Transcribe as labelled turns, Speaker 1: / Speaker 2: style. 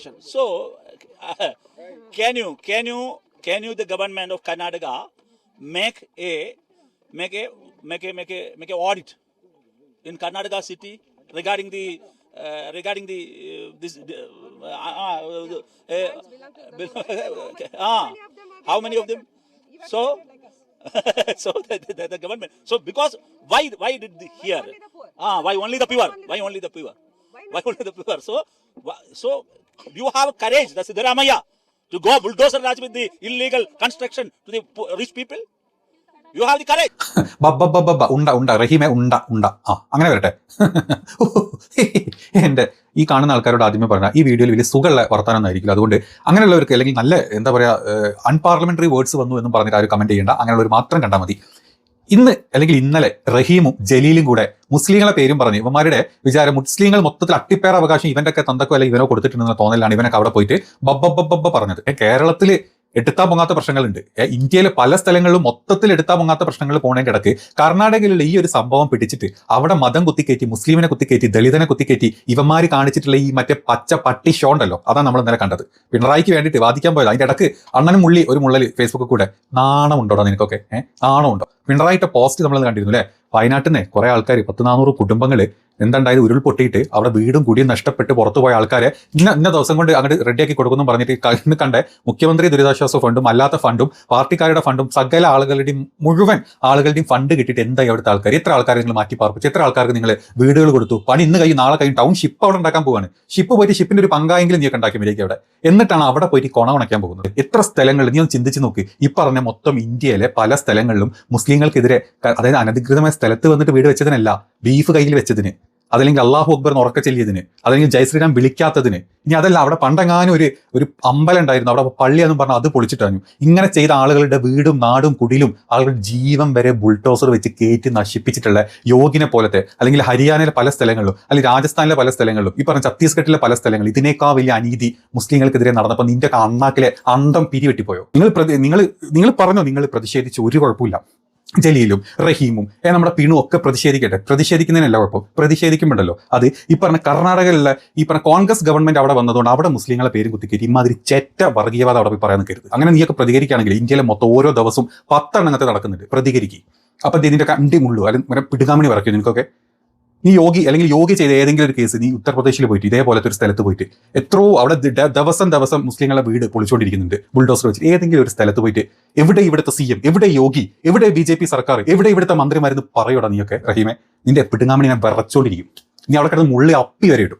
Speaker 1: question. So, can you, the government of Karnataka, make a audit in Karnataka city regarding this how many of them? So so the government. So because why did the here? Why only the pure? Why only the pure? Why only the pure? So you have courage, the Siddaramaiah, to go bulldozer raj with the illegal construction to the rich people? You have the courage.
Speaker 2: ഉണ്ട റഹീമെ ഉണ്ട അങ്ങനെ വരട്ടെ. എൻ്റെ ഈ കാണുന്ന ആൾക്കാരോട് ആദ്യമേ പറഞ്ഞാൽ ഈ വീഡിയോയിൽ വലിയ സുഖമുള്ള വർത്താനം ആയിരിക്കില്ല. അതുകൊണ്ട് അങ്ങനെയുള്ളവർക്ക് അല്ലെങ്കിൽ നല്ല എന്താ പറയുക അൺപാർലമെന്ററി വേർഡ്സ് വന്നു എന്നും പറഞ്ഞിട്ട് ആരും കമന്റ് ചെയ്യേണ്ട. അങ്ങനെയുള്ളവർ മാത്രം കണ്ടാൽ മതി. ഇന്ന് അല്ലെങ്കിൽ ഇന്നലെ റഹീമും ജലീലും കൂടെ മുസ്ലിങ്ങളെ പേരും പറഞ്ഞ് ഇവന്മാരുടെ വിചാരം മുസ്ലിങ്ങൾ മൊത്തത്തിൽ അട്ടിപ്പേർ അവകാശം ഇവന്റെ ഒക്കെ തന്തക്കോ അല്ലെങ്കിൽ ഇവനോ കൊടുത്തിട്ടുണ്ടെന്ന തോന്നലാണ് ഇവനൊക്കെ അവിടെ പോയിട്ട് ബബ്ബ പറഞ്ഞത്. കേരളത്തിൽ എടുത്താൽ പൊങ്ങാത്ത പ്രശ്നങ്ങളുണ്ട്. ഇന്ത്യയിലെ പല സ്ഥലങ്ങളിലും മൊത്തത്തിൽ എടുത്താൽ പൊങ്ങാത്ത പ്രശ്നങ്ങൾ പോണേ കിടക്ക്. കർണാടകയിലുള്ള ഈ ഒരു സംഭവം പിടിച്ചിട്ട് അവിടെ മതം കുത്തിക്കയറ്റി, മുസ്ലിമിനെ കുത്തിക്കയറ്റി, ദളിതനെ കുത്തിക്കയറ്റി ഇവന്മാര് കാണിച്ചിട്ടുള്ള ഈ മറ്റേ പച്ച പട്ടി ഷോ ഉണ്ടല്ലോ, അതാണ് നമ്മൾ ഇന്നലെ കണ്ടത്. പിണറായിക്ക് വേണ്ടിയിട്ട് വാദിക്കാൻ പോയത്. അതിന്റെ ഇടക്ക് അണ്ണനും ഒരു മുള്ളല് ഫേസ്ബുക്കിൽ കൂടെ. നാണമുണ്ടോടാ നിനക്കൊക്കെ? നാണമുണ്ടോ? പിണറായിയുടെ പോസ്റ്റ് നമ്മൾ കണ്ടിരുന്നു അല്ലേ? വയനാട്ടിൽ നിന്ന് കുറെ ആൾക്കാർ 400 കുടുംബങ്ങൾ എന്തുണ്ടായത് ഉരുൾപൊട്ടിയിട്ട് അവിടെ വീടും കുടിയും നഷ്ടപ്പെട്ട് പുറത്തുപോയ ആൾക്കാരെ ഇന്ന ദിവസം കൊണ്ട് അങ്ങോട്ട് റെഡിയാക്കി കൊടുക്കുന്നു പറഞ്ഞിട്ട് കണ്ട മുഖ്യമന്ത്രി ദുരിതാശ്വാസ ഫണ്ടും അല്ലാത്ത ഫണ്ടും പാർട്ടിക്കാരുടെ ഫണ്ടും സകല ആളുകളുടെയും മുഴുവൻ ആളുകളുടെയും ഫണ്ട് കിട്ടിയിട്ട് എന്തായി അവിടുത്തെ ആൾക്കാർ? എത്ര ആൾക്കാരെ നിങ്ങൾ മാറ്റി പാർപ്പിച്ചു? എത്ര ആൾക്കാർക്ക് നിങ്ങൾ വീടുകൾ കൊടുത്തു? പണി ഇന്ന് കഴിയും നാളെ കഴിയും. ടൗൺ ഷിപ്പ് അവിടെ ഉണ്ടാക്കാൻ പോവാണ്. ഷിപ്പ് പോയിട്ട് ഷിപ്പിന്റെ ഒരു പങ്കായെങ്കിലും നീ ഉണ്ടാക്കി വരിക അവിടെ. എന്നിട്ടാണ് അവിടെ പോയിട്ട് കൊണ ഉണയ്ക്കാൻ പോകുന്നത്. എത്ര സ്ഥലങ്ങളിൽ നീ ഒന്ന് ചിന്തിച്ച് നോക്ക്. ഈ പറഞ്ഞ മൊത്തം ഇന്ത്യയിലെ പല സ്ഥലങ്ങളിലും മുസ്ലിങ്ങൾക്കെതിരെ, അതായത് അനധികൃതമായ സ്ഥലത്ത് വന്നിട്ട് വീട് വെച്ചതിനല്ല, ബീഫ് കയ്യിൽ വെച്ചതിന്, അതല്ലെങ്കിൽ അള്ളാഹു അക്ബർ ഉറക്ക ചെല്ലിയതിന്, അല്ലെങ്കിൽ ജയ് ശ്രീരാം വിളിക്കാത്തതിന്, ഇനി അതല്ല അവിടെ പണ്ടെങ്ങാനും ഒരു അമ്പലം ഉണ്ടായിരുന്നു അവിടെ പള്ളിയെന്നും പറഞ്ഞാൽ അത് പൊളിച്ചിട്ടാഞ്ഞു. ഇങ്ങനെ ചെയ്ത ആളുകളുടെ വീടും നാടും കുടിലും ആളുകളുടെ ജീവൻ വരെ ബുൾഡോസർ വെച്ച് കയറ്റി നശിപ്പിച്ചിട്ടുള്ള യോഗിനെ പോലത്തെ, അല്ലെങ്കിൽ ഹരിയാനയിലെ പല സ്ഥലങ്ങളിലും, അല്ലെങ്കിൽ രാജസ്ഥാനിലെ പല സ്ഥലങ്ങളിലും, ഈ പറഞ്ഞ ഛത്തീസ്ഗഡിലെ പല സ്ഥലങ്ങളിലും ഇതിനേക്കാൾ വലിയ അനീതി മുസ്ലിങ്ങൾക്കെതിരെ നടന്നപ്പോൾ നിന്റെ അണ്ണാക്കിലെ അന്തം പിരിവെട്ടിപ്പോയോ? നിങ്ങൾ പറഞ്ഞോ നിങ്ങൾ പ്രതിഷേധിച്ചു, ഒരു കുഴപ്പമില്ല. ജലീലും റഹീമും നമ്മുടെ പിണും ഒക്കെ പ്രതിഷേധിക്കട്ടെ. പ്രതിഷേധിക്കുന്നതിനല്ല കുഴപ്പം. പ്രതിഷേധിക്കുമ്പോഴല്ലോ അത് ഈ പറഞ്ഞ കർണാടകയിലുള്ള ഈ പറഞ്ഞ കോൺഗ്രസ് ഗവൺമെന്റ് അവിടെ വന്നതുകൊണ്ട് അവിടെ മുസ്ലിങ്ങളെ പേരും കുത്തിക്കയറ്റി ഇമാതിരി ചെറ്റ വർഗീയവാദം അവിടെ പോയി പറയാൻ നിൽക്കരുത്. അങ്ങനെ നീയൊക്കെ പ്രതികരിക്കുകയാണെങ്കിൽ ഇന്ത്യയിലെ മൊത്തം ഓരോ ദിവസവും 10 എണ്ണത്തെ നടക്കുന്നുണ്ട്. പ്രതികരിക്കും. അപ്പം ഇതിന്റെ കണ്ടിമുള്ളൂ അല്ലെങ്കിൽ പിടുകാമണി പറയും നിനക്കൊക്കെ. നീ യോഗി ചെയ്ത ഏതെങ്കിലും ഒരു കേസ് നീ ഉത്തർപ്രദേശിൽ പോയിട്ട് ഇതേപോലത്തെ ഒരു സ്ഥലത്ത് പോയിട്ട് എത്രയോ അവിടെ ദിവസം മുസ്ലിങ്ങളെ വീട് പൊളിച്ചുകൊണ്ടിരിക്കുന്നുണ്ട് ബുൾഡോസർ വെച്ച്. ഏതെങ്കിലും ഒരു സ്ഥലത്ത് പോയിട്ട് എവിടെ ഇവിടുത്തെ CM, എവിടെ യോഗി, എവിടെ BJP സർക്കാർ, എവിടെ ഇവിടുത്തെ മന്ത്രിമാരെന്ന് പറയൂടാ നീയൊക്കെ? റഹീമെ, നിന്റെ പിടുങ്ങാമണി ഞാൻ വിറച്ചോണ്ടിരിക്കും. നീ അവിടെ കിടന്ന് മുള്ളി അപ്പി വരെ ഇടും.